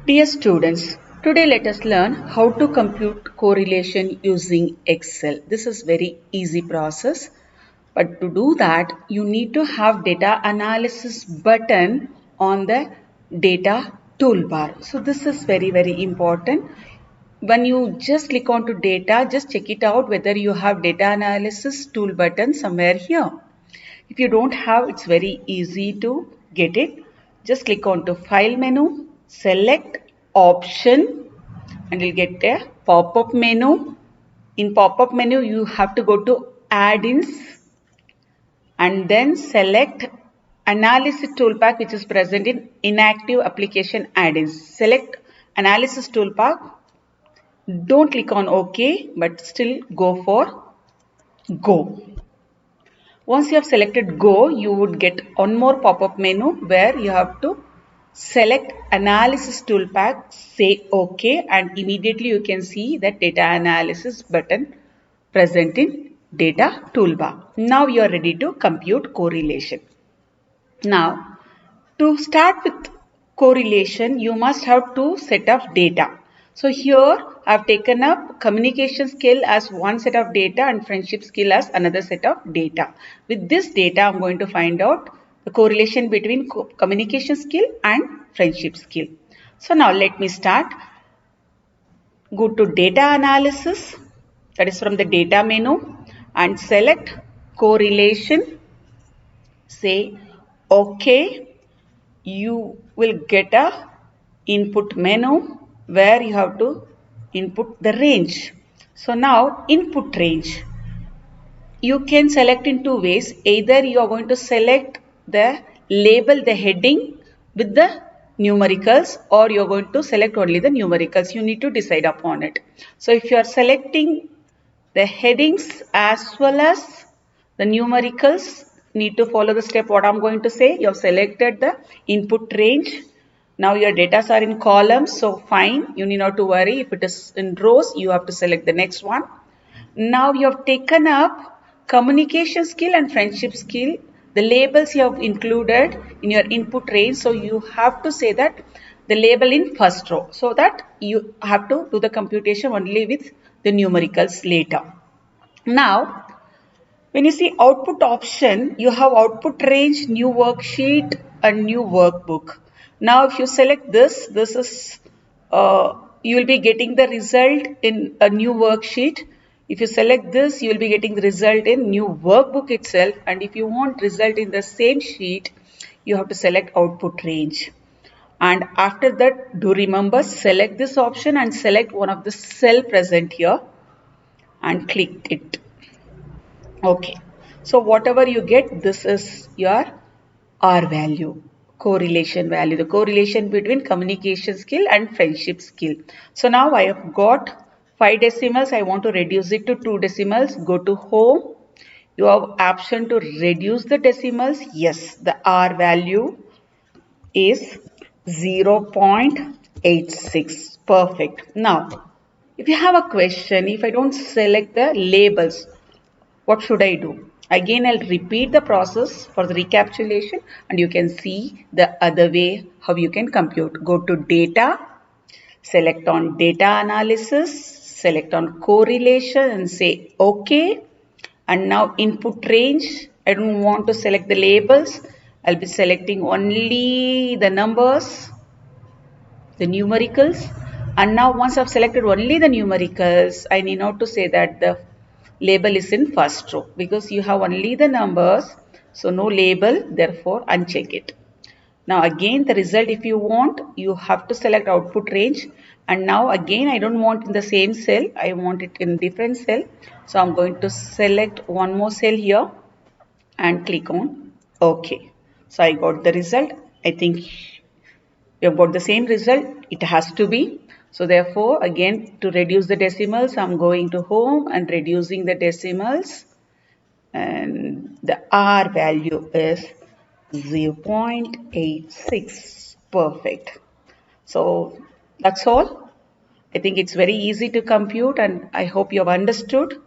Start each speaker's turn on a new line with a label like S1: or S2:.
S1: Dear students, today let us learn how to compute correlation using Excel. This is very easy process, but to do that you need to have data analysis button on the data toolbar. So this is very important. When you just click on to data, just check it out whether you have data analysis tool button somewhere here. If you don't have, it's very easy to get it. Just click on to file menu, select option, and you'll get a pop-up menu. In pop-up menu, you have to go to add-ins and then select analysis toolpath, which is present in inactive application add-ins. Select analysis toolpath. Don't click on OK, but still go for go. Once you have selected go, you would get one more pop-up menu where you have to select analysis toolpath, say OK, and immediately you can see that data analysis button present in data toolbar. Now you are ready to compute correlation. Now, to start with correlation, you must have two set of data. So here I have taken up communication skill as one set of data and friendship skill as another set of data. With this data, I am going to find out the correlation between communication skill and friendship skill. So now let me start. Go to data analysis, that is from the data menu, and select correlation. Say OK. You will get a input menu where you have to input the range. So now input range, you can select in two ways. Either you are going to select the label, the heading with the numericals, or you are going to select only the numericals. You need to decide upon it. So if you are selecting the headings as well as the numericals, need to follow the step what I'm going to say. You have selected the input range. Now your data are in columns, so fine. You need not to worry. If it is in rows, you have to select the next one. Now you have taken up communication skill and friendship skill. The labels you have included in your input range. So you have to say that the label in first row, so that you have to do the computation only with the numericals later. Now, when you see output option, you have output range, new worksheet, and new workbook. Now, if you select this is you will be getting the result in a new worksheet. If you select this, you will be getting the result in new workbook itself. And if you want result in the same sheet, you have to select output range. And after that, do remember, select this option and select one of the cell present here and click it. Okay, so whatever you get, this is your R value, correlation value, the correlation between communication skill and friendship skill. So now I have got 5 decimals. I want to reduce it to 2 decimals. Go to home. You have option to reduce the decimals. Yes, the R value is 0.86. Perfect. Now, if you have a question, if I don't select the labels, what should I do? Again, I'll repeat the process for the recapitulation and you can see the other way how you can compute. Go to data, select on data analysis, select on correlation and say OK. And now input range, I don't want to select the labels. I'll be selecting only the numbers, the numericals. And now once I've selected only the numericals, I need not to say that the label is in first row because you have only the numbers. So no label, therefore uncheck it. Now again the result, if you want, you have to select output range. And now again I don't want in the same cell, I want it in different cell. So I'm going to select one more cell here and click on OK. So I got the result. I think we have got the same result. It has to be. So therefore, again, to reduce the decimals, I'm going to home and reducing the decimals. And the R value is 0.86. Perfect. So that's all. I think it's very easy to compute and I hope you have understood.